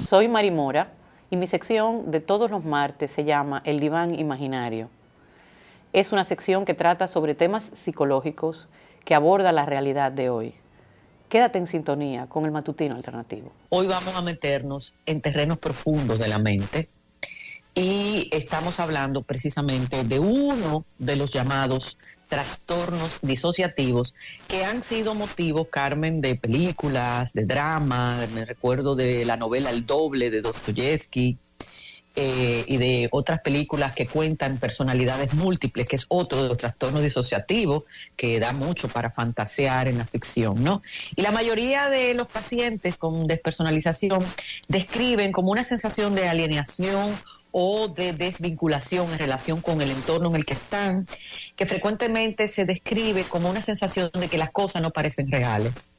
Soy Mari Mora y mi sección de todos los martes se llama El Diván Imaginario. Es una sección que trata sobre temas psicológicos que aborda la realidad de hoy. Quédate en sintonía con el Matutino Alternativo. Hoy vamos a meternos en terrenos profundos de la mente y estamos hablando precisamente de uno de los llamados trastornos disociativos que han sido motivo, Carmen, de películas, de drama. Me recuerdo de la novela El Doble de Dostoyevsky y de otras películas que cuentan personalidades múltiples, que es otro de los trastornos disociativos que da mucho para fantasear en la ficción, ¿no? Y la mayoría de los pacientes con despersonalización describen como una sensación de alienación o de desvinculación en relación con el entorno en el que están, que frecuentemente se describe como una sensación de que las cosas no parecen reales.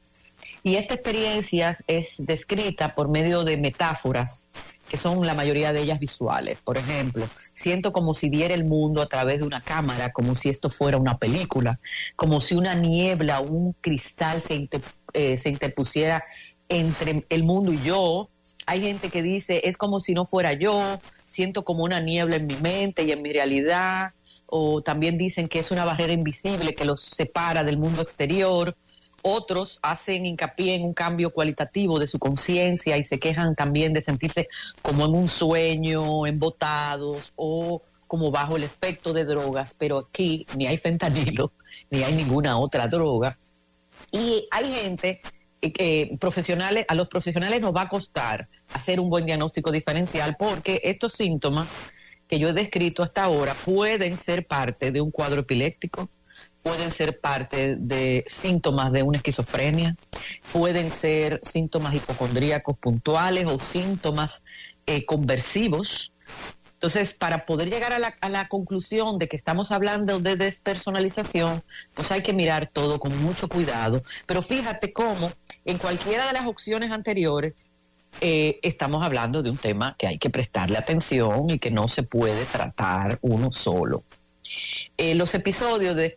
Y esta experiencia es descrita por medio de metáforas, que son la mayoría de ellas visuales. Por ejemplo, siento como si viera el mundo a través de una cámara, como si esto fuera una película, como si una niebla o un cristal se interpusiera entre el mundo y yo. Hay gente que dice, es como si no fuera yo, siento como una niebla en mi mente y en mi realidad. O también dicen que es una barrera invisible que los separa del mundo exterior. Otros hacen hincapié en un cambio cualitativo de su conciencia y se quejan también de sentirse como en un sueño, embotados o como bajo el efecto de drogas, pero aquí ni hay fentanilo, ni hay ninguna otra droga. Y hay gente profesionales, a los profesionales nos va a costar hacer un buen diagnóstico diferencial porque estos síntomas que yo he descrito hasta ahora pueden ser parte de un cuadro epiléptico, pueden ser parte de síntomas de una esquizofrenia, pueden ser síntomas hipocondríacos puntuales o síntomas conversivos. Entonces, para poder llegar a la conclusión de que estamos hablando de despersonalización, pues hay que mirar todo con mucho cuidado. Pero fíjate cómo en cualquiera de las opciones anteriores estamos hablando de un tema que hay que prestarle atención y que no se puede tratar uno solo. Los episodios de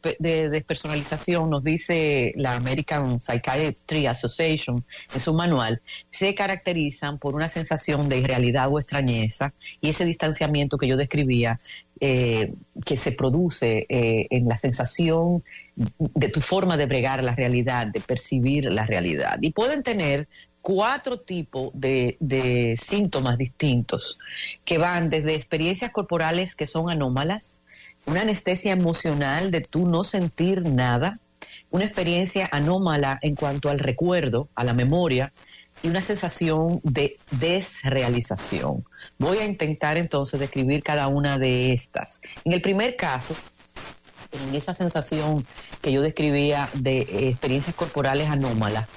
despersonalización, nos dice la American Psychiatry Association en su manual, se caracterizan por una sensación de irrealidad o extrañeza y ese distanciamiento que yo describía que se produce en la sensación de tu forma de bregar la realidad, de percibir la realidad. Y pueden tener 4 tipos de síntomas distintos que van desde experiencias corporales que son anómalas, una anestesia emocional de tú no sentir nada, una experiencia anómala en cuanto al recuerdo, a la memoria, y una sensación de desrealización. Voy a intentar entonces describir cada una de estas. En el primer caso, en esa sensación que yo describía de experiencias corporales anómalas,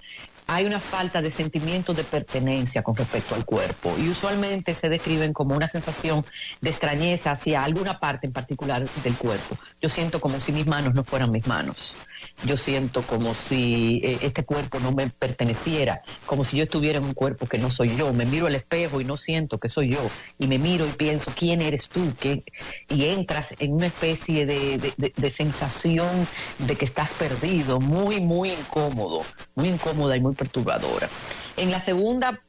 hay una falta de sentimiento de pertenencia con respecto al cuerpo y usualmente se describen como una sensación de extrañeza hacia alguna parte en particular del cuerpo. Yo siento como si mis manos no fueran mis manos. Yo siento como si este cuerpo no me perteneciera, como si yo estuviera en un cuerpo que no soy yo. Me miro al espejo y no siento que soy yo. Y me miro y pienso, ¿quién eres tú? Y entras en una especie de sensación de que estás perdido, muy, muy incómodo, muy incómoda y muy perturbadora. En la segunda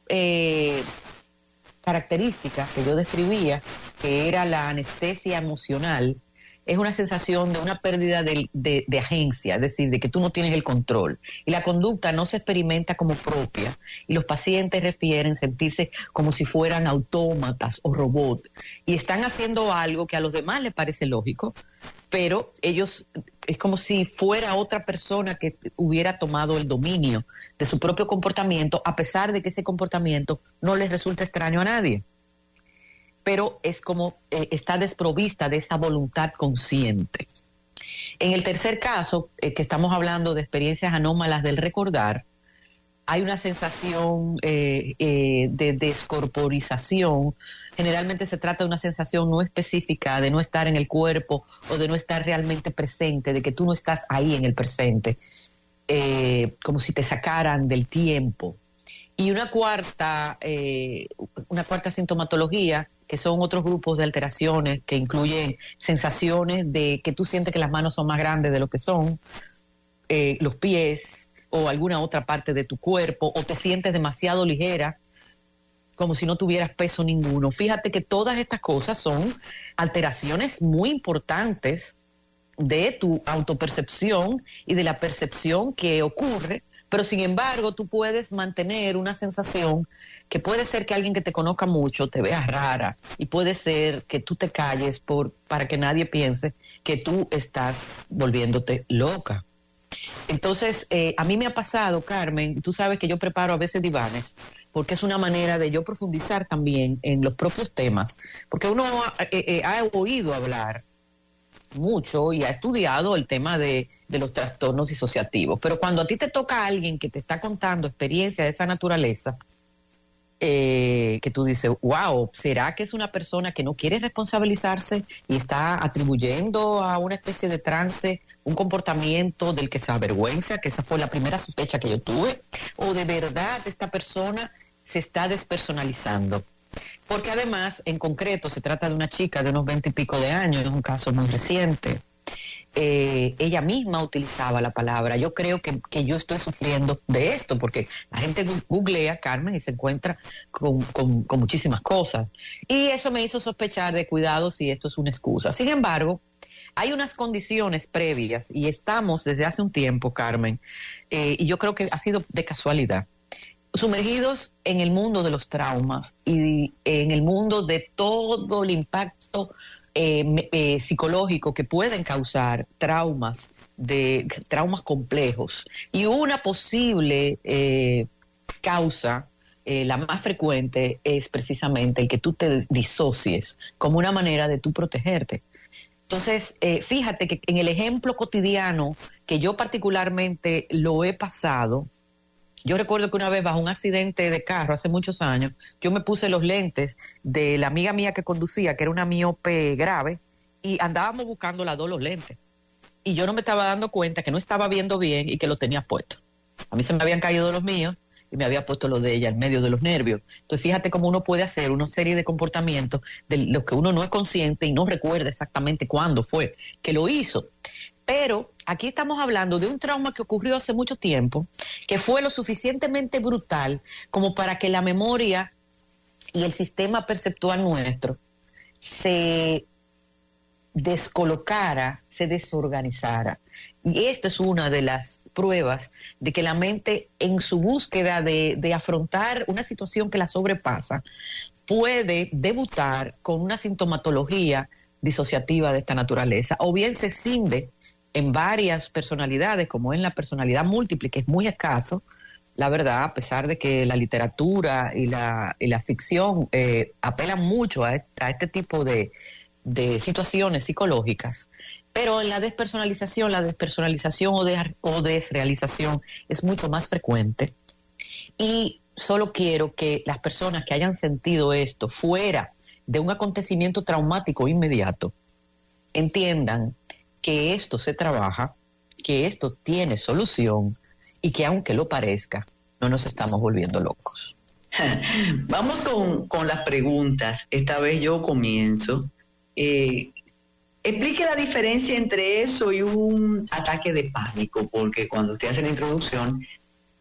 característica que yo describía, que era la anestesia emocional, es una sensación de una pérdida de agencia, es decir, de que tú no tienes el control. Y la conducta no se experimenta como propia. Y los pacientes refieren sentirse como si fueran autómatas o robots. Y están haciendo algo que a los demás les parece lógico, pero ellos es como si fuera otra persona que hubiera tomado el dominio de su propio comportamiento, a pesar de que ese comportamiento no les resulta extraño a nadie. Pero es como está desprovista de esa voluntad consciente. En el tercer caso, que estamos hablando de experiencias anómalas del recordar, hay una sensación de descorporización. Generalmente se trata de una sensación no específica de no estar en el cuerpo o de no estar realmente presente, de que tú no estás ahí en el presente, como si te sacaran del tiempo. Y una cuarta sintomatología, que son otros grupos de alteraciones que incluyen sensaciones de que tú sientes que las manos son más grandes de lo que son, los pies o alguna otra parte de tu cuerpo, o te sientes demasiado ligera, como si no tuvieras peso ninguno. Fíjate que todas estas cosas son alteraciones muy importantes de tu autopercepción y de la percepción que ocurre, pero sin embargo tú puedes mantener una sensación que puede ser que alguien que te conozca mucho te vea rara, y puede ser que tú te calles para que nadie piense que tú estás volviéndote loca. Entonces, a mí me ha pasado, Carmen, tú sabes que yo preparo a veces divanes, porque es una manera de yo profundizar también en los propios temas, porque uno ha oído hablar mucho y ha estudiado el tema de los trastornos disociativos, pero cuando a ti te toca a alguien que te está contando experiencias de esa naturaleza, que tú dices, wow, ¿será que es una persona que no quiere responsabilizarse y está atribuyendo a una especie de trance un comportamiento del que se avergüenza? Que esa fue la primera sospecha que yo tuve. ¿O de verdad esta persona se está despersonalizando? Porque además, en concreto, se trata de una chica de unos 20 y pico de años, es un caso muy reciente. Ella misma utilizaba la palabra. Yo creo que yo estoy sufriendo de esto, porque la gente googlea, Carmen, y se encuentra con muchísimas cosas. Y eso me hizo sospechar de cuidado si esto es una excusa. Sin embargo, hay unas condiciones previas, y estamos desde hace un tiempo, Carmen, y yo creo que ha sido de casualidad, sumergidos en el mundo de los traumas y en el mundo de todo el impacto psicológico que pueden causar traumas complejos. Y una posible causa, la más frecuente, es precisamente el que tú te disocies como una manera de tú protegerte. Entonces, fíjate que en el ejemplo cotidiano que yo particularmente lo he pasado, yo recuerdo que una vez bajo un accidente de carro hace muchos años, yo me puse los lentes de la amiga mía que conducía, que era una miope grave, y andábamos buscando las dos los lentes. Y yo no me estaba dando cuenta que no estaba viendo bien y que los tenía puestos. A mí se me habían caído los míos y me había puesto los de ella en medio de los nervios. Entonces fíjate cómo uno puede hacer una serie de comportamientos de los que uno no es consciente y no recuerda exactamente cuándo fue que lo hizo. Pero aquí estamos hablando de un trauma que ocurrió hace mucho tiempo, que fue lo suficientemente brutal como para que la memoria y el sistema perceptual nuestro se descolocara, se desorganizara. Y esta es una de las pruebas de que la mente, en su búsqueda de afrontar una situación que la sobrepasa, puede debutar con una sintomatología disociativa de esta naturaleza, o bien se cinde en varias personalidades, como en la personalidad múltiple, que es muy escaso, la verdad, a pesar de que la literatura y la ficción apelan mucho a este tipo de situaciones psicológicas. Pero en la despersonalización o desrealización es mucho más frecuente. Y solo quiero que las personas que hayan sentido esto fuera de un acontecimiento traumático inmediato entiendan que esto se trabaja, que esto tiene solución y que aunque lo parezca, no nos estamos volviendo locos. Vamos con las preguntas. Esta vez yo comienzo. Explique la diferencia entre eso y un ataque de pánico, porque cuando usted hace la introducción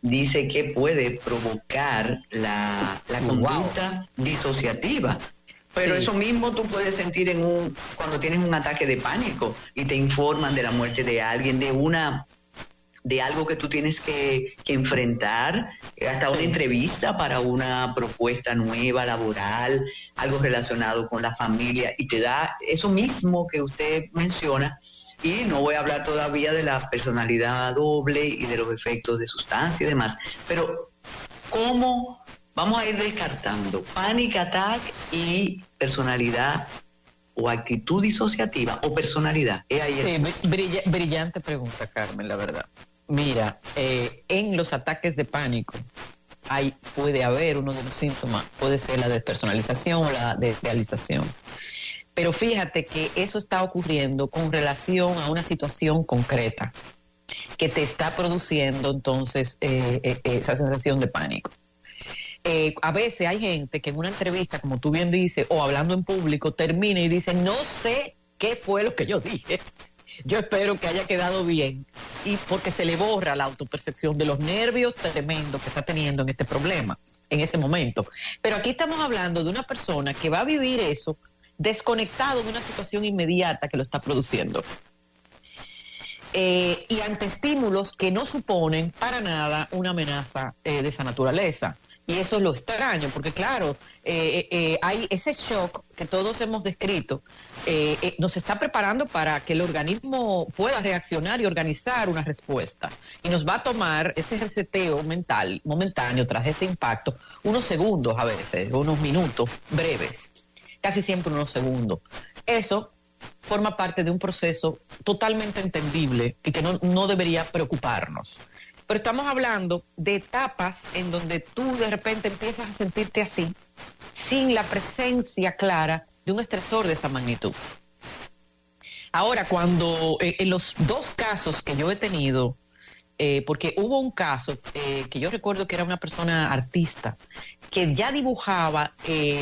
dice que puede provocar la conducta disociativa. Pero sí, eso mismo tú puedes sentir cuando tienes un ataque de pánico y te informan de la muerte de alguien, de algo que tú tienes que enfrentar, hasta una entrevista para una propuesta nueva, laboral, algo relacionado con la familia, y te da eso mismo que usted menciona. Y no voy a hablar todavía de la personalidad doble y de los efectos de sustancia y demás. Pero, ¿cómo vamos a ir descartando panic attack y personalidad o actitud disociativa o personalidad? Sí, brillante pregunta, Carmen, la verdad. Mira, en los ataques de pánico puede haber uno de los síntomas, puede ser la despersonalización o la desrealización. Pero fíjate que eso está ocurriendo con relación a una situación concreta que te está produciendo entonces esa sensación de pánico. A veces hay gente que en una entrevista, como tú bien dices, o hablando en público, termina y dice, no sé qué fue lo que yo dije. Yo espero que haya quedado bien y porque se le borra la autopercepción de los nervios tremendos que está teniendo en este problema, en ese momento. Pero aquí estamos hablando de una persona que va a vivir eso desconectado de una situación inmediata que lo está produciendo. Y ante estímulos que no suponen para nada una amenaza de esa naturaleza. Y eso es lo extraño, porque claro, hay ese shock que todos hemos descrito, nos está preparando para que el organismo pueda reaccionar y organizar una respuesta. Y nos va a tomar ese reseteo mental momentáneo tras ese impacto, unos segundos a veces, unos minutos breves, casi siempre unos segundos. Eso forma parte de un proceso totalmente entendible y que no debería preocuparnos. Pero estamos hablando de etapas en donde tú de repente empiezas a sentirte así, sin la presencia clara de un estresor de esa magnitud. Ahora, cuando en los dos casos que yo he tenido, porque hubo un caso que yo recuerdo que era una persona artista que ya dibujaba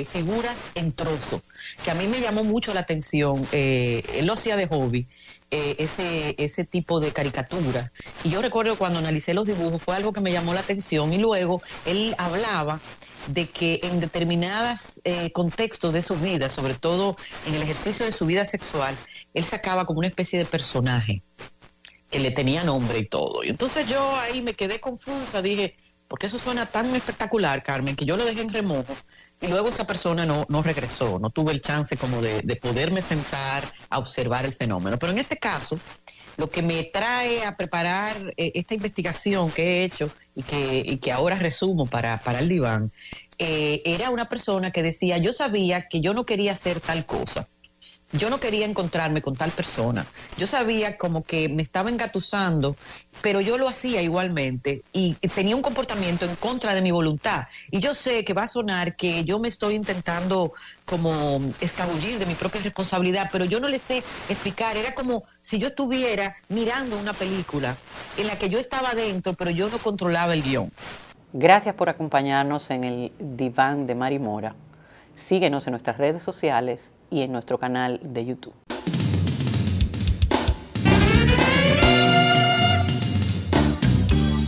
figuras en trozos, que a mí me llamó mucho la atención. Él lo hacía de hobby, ese tipo de caricatura. Y yo recuerdo cuando analicé los dibujos, fue algo que me llamó la atención. Y luego él hablaba de que en determinados contextos de su vida, sobre todo en el ejercicio de su vida sexual, él sacaba como una especie de personaje que le tenía nombre y todo. Y entonces yo ahí me quedé confusa, dije, porque eso suena tan espectacular, Carmen, que yo lo dejé en remojo. Y luego esa persona no regresó, no tuve el chance como de poderme sentar a observar el fenómeno. Pero en este caso, lo que me trae a preparar esta investigación que he hecho y que ahora resumo para el diván, era una persona que decía, yo sabía que yo no quería hacer tal cosa. Yo no quería encontrarme con tal persona. Yo sabía como que me estaba engatusando, pero yo lo hacía igualmente y tenía un comportamiento en contra de mi voluntad. Y yo sé que va a sonar que yo me estoy intentando como escabullir de mi propia responsabilidad, pero yo no le sé explicar. Era como si yo estuviera mirando una película en la que yo estaba dentro, pero yo no controlaba el guión. Gracias por acompañarnos en el diván de Mari Mora. Síguenos en nuestras redes sociales y en nuestro canal de YouTube.